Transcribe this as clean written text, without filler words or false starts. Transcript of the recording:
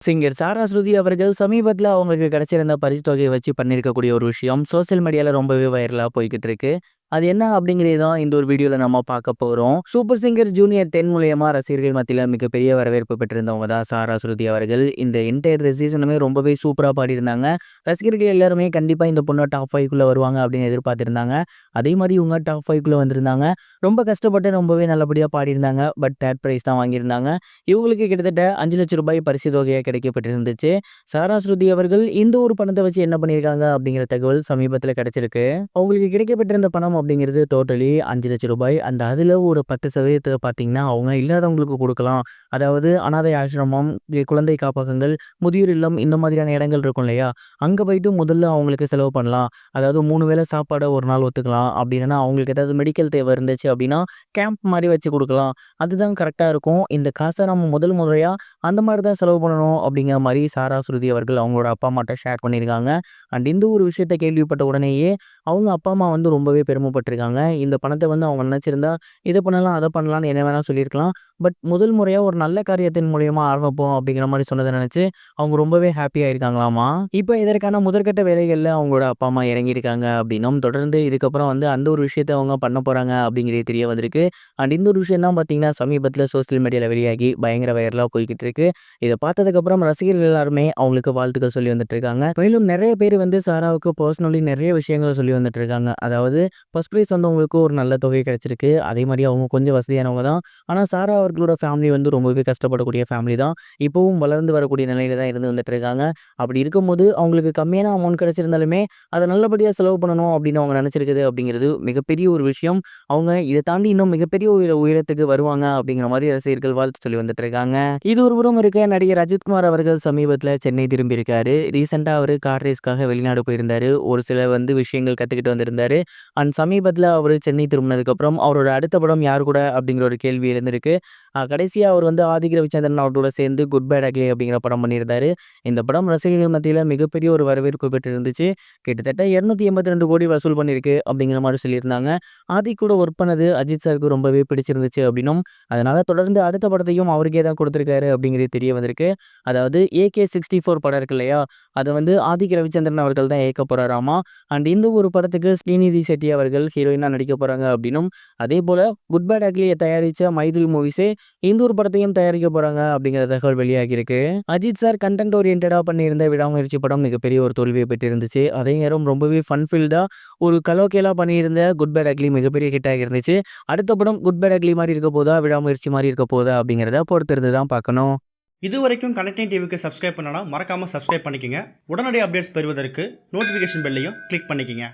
Singer சாரா ஸ்ருதி அவர்கள் சமீபத்தில அவங்களுக்கு கிடைச்சிருந்த பரிசு தொகையை வச்சு பண்ணியிருக்கக்கூடிய ஒரு விஷயம் சோசியல் மீடியால ரொம்பவே வைரலா போய்க்கிட்டு இருக்கு. அது என்ன அப்படிங்கிறது தான் இந்த ஒரு வீடியோல நம்ம பார்க்க போறோம். சூப்பர் சிங்கர் ஜூனியர் 10 மூலியமா ரசிகர்கள் மத்தியில மிகப்பெரிய வரவேற்பு பெற்றிருந்தவங்க தான் சாரா ஸ்ருதி அவர்கள். இந்த என்டையர் சீசனுமே ரொம்பவே சூப்பரா பாடியிருந்தாங்க. ரசிகர்கள் எல்லாருமே கண்டிப்பா இந்த பொண்ணு டாப் 5க்குள்ள வருவாங்க அப்படின்னு எதிர்பார்த்திருந்தாங்க. அதே மாரி இவங்க டாப் 5க்குள்ள வந்திருந்தாங்க. ரொம்ப கஷ்டப்பட்டு ரொம்பவே நல்லபடியா பாடியிருந்தாங்க. பட் 3rd பிரைஸ் தான் வாங்கியிருந்தாங்க. இவங்களுக்கு கிட்டத்தட்ட ரூ. 5,00,000 பரிசு தொகையா கிடைக்கப்பட்டிருந்துச்சு. சாரா ஸ்ருதி அவர்கள் இந்த ஒரு பணத்த வச்சு என்ன பண்ணியிருக்காங்க அப்படிங்கிற தகவல் சமீபத்தில கிடைச்சிருக்கு. அவங்களுக்கு கிடைக்கப்பட்டிருந்த பணம் அப்படிங்கிறது டோட்டலி ரூ. 5,00,000. அதுல ஒரு 10% பார்த்தீங்கன்னா, அவங்க இல்லாதவங்களுக்கு குடுக்கலாம். அதாவது அனாதை ஆசிரமம், குழந்தை காப்பகங்கள், முதியோர் இல்லம் இந்த மாதிரியான இடங்கள் இருக்கும் இல்லையா? அங்க போயிட்டு முதல்ல அவங்களுக்கு செலவு பண்ணலாம். அதாவது 3 வேள சாப்பாட ஒரு நாள் ஒத்துக்கலாம். அப்படி இல்லன்னா அவங்களுக்கு ஏதாவது மெடிக்கல் தேவை இருந்துச்சு அப்படின்னா, கேம்ப் மாரி வச்சு குடுக்கலாம். அதுதான் கரெக்ட்டா இருக்கும். இந்த காச நம்ம முதல் முறையா அந்த மாரி தான் செலவு பண்ணணும் அப்படிங்கிற மாரி சாரா ஸ்ருதி அவர்கள் அவங்களோட அப்பா, அம்மாட்ட ஷேர் பண்ணியிருக்காங்க. அண்ட் இந்த ஒரு விஷயத்த கேள்விப்பட்ட உடனேயே அவங்க அப்பா, அம்மா வந்து ரொம்பவே பெருமைப்பட்டுருக்காங்க. இந்த பணத்த வந்து அவங்க நினைச்சிருந்தா, இத பண்ணலாம், அத பண்ணலாம்னு என்ன வேணா சொல்லியிருக்கலாம். பட் முதல் முறையா ஒரு நல்ல காரியத்தின் மூலியமா ஆரம்பிப்போம் அப்படிங்கிற மாரி சொன்னத நினைச்சு அவங்க ரொம்பவே ஹேப்பியா இருக்காங்களாமா. இப்ப இதற்கான முதற்கட்ட வேலைகள்ல அவங்களோட அப்பா, அம்மா இறங்கியிருக்காங்க அப்படின்னும், தொடர்ந்து இதுக்கப்புறம் வந்து அந்த ஒரு விஷயத்த அவங்க பண்ண போறாங்க அப்படிங்கிறது தெரிய வந்திருக்கு. அண்ட் இந்த ஒரு விஷயம் தான் பார்த்தீங்கன்னா, சமீபத்தில சோசியல் மீடியால வெளியாகி பயங்கர வைரலா போய்க்கிட்டு இருக்கு. இத பார்த்ததுக்கப்புறம் ரசிகர்கள் எல்லாருமே அவங்களுக்கு வாழ்த்துக்கள் சொல்லி வந்துட்டு இருக்காங்க. மேலும் நெறைய பேர் வந்து சாராவுக்கு பர்சனலி நெறைய விஷயங்கள சொல்லி வந்துட்டு இருக்காங்க. அதாவது ஃபர்ஸ்ட் பிரைஸ் வந்தவங்களுக்கு ஒரு நல்ல தொகை கிடைச்சிருக்கு. அதே மாரி அவங்க கொஞ்சம் வசதியானவங்க தான். ஆனா சாரா அவர்களோட ஃபேமிலி வந்து ரொம்பவே கஷ்டப்படக்கூடிய ஃபேமிலி தான். இப்பவும் வளர்ந்து வரக்கூடிய நிலையில தான் இருந்து வந்துட்டு இருக்காங்க. அப்படி இருக்கும்போது அவங்களுக்கு கம்மியான அமௌண்ட் கிடைச்சிருந்தாலுமே, அத நல்லபடியா செலவு பண்ணணும் அப்படின்னு அவங்க நினைச்சிருக்குது அப்படிங்கிறது மிகப்பெரிய ஒரு விஷயம். அவங்க இத தாண்டி இன்னும் மிகப்பெரிய உயரத்துக்கு வருவாங்க அப்படிங்கிற மாரி ரசிகர்கள் வாழ்த்து சொல்லி வந்துட்டு இருக்காங்க. இது ஒரு புறம் இருக்க, நடிகர் அஜித்குமார் அவர்கள் சமீபத்தில சென்னை திரும்பியிருக்காரு. ரீசென்ட்டா அவரு கார் ரேஸ்க்காக வெளிநாடு போயிருந்தாரு. ஒரு சில வந்து விஷயங்கள் கத்துக்கிட்டு வந்திருந்தாரு. அண்ட் சமீபத்தில அவரு சென்னை திரும்பினதுக்கப்புறம் அவரோட அடுத்த படம் யார் கூட அப்படிங்கிற ஒரு கேள்வி எழுந்திருக்கு. கடைசியா அவர் வந்து ஆதிக் ரவிச்சந்திரன் அவர்களோட சேர்ந்து குட் பேட் அக்லி அப்படிங்கிற படம் பண்ணியிருந்தாரு. இந்த படம் ரசிகர்கள் மத்தியில மிகப்பெரிய ஒரு வரவேற்பு பெற்றிருந்துச்சு. கிட்டத்தட்ட 282 கோடி வசூல் பண்ணியிருக்கு அப்படிங்கிற மாரி சொல்லியிருந்தாங்க. ஆதிக் கூட ஒர்க் பண்ணது அஜித் சாருக்கு ரொம்பவே பிடிச்சிருந்துச்சு அப்படின்னும், அதனால தொடர்ந்து அடுத்த படத்தையும் அவருக்கே தான் குடுத்திருக்காரு அப்படிங்கிறது தெரிய வந்திருக்கு. அதாவது ஏகே 64 படம் இருக்கு இல்லையா? அத வந்து ஆதிக் ரவிச்சந்திரன் அவர்கள் தான் இயக்கப் போறாராமா. அண்ட் இந்த ஒரு படத்துக்கு ஸ்ரீநிதி செட்டி அவர்கள் ஹீரோயினா நடிக்க போறாங்க அப்படின்னும், அதேபோல குட் பேட் அக்லிய தயாரிச்ச மைதிலி மூவிஸே இந்த ஒரு படத்தையும் தயாரிக்க போறாங்க அப்படிங்கிற தகவல் வெளியாகியிருக்கு. அஜித் சார் கன்டென்ட் ஓரியன்டடா பண்ணியிருந்த விடாமுயற்சி படம் மிகப்பெரிய ஒரு தோல்வியை பெற்றிருந்துச்சு. அதே நேரம் ரொம்பவே ஃபன் ஃபில்டா ஒரு கலோக்கியலா பண்ணியிருந்த குட் பேட் அக்லி மிகப்பெரிய ஹிட் ஆகியிருந்துச்சு. அடுத்த படம் குட் பேட் அக்லி மாரி இருக்க போதா? விடாமுயற்சி மாரி இருக்க போதா? அப்படிங்கிறத பொறுத்திருந்து தான் பார்க்கணும். இதுவரைக்கும் கனெக்டிங் டிவிக்கு சப்ஸ்கிரைப் பண்ணனா மறக்காம சப்ஸ்கிரைப் பண்ணிக்கங்க. உடனடி அப்டேட்ஸ் பெறுவதற்கு நோட்டிஃபிகேஷன் பெல்லையும் கிளிக் பண்ணிக்கங்க.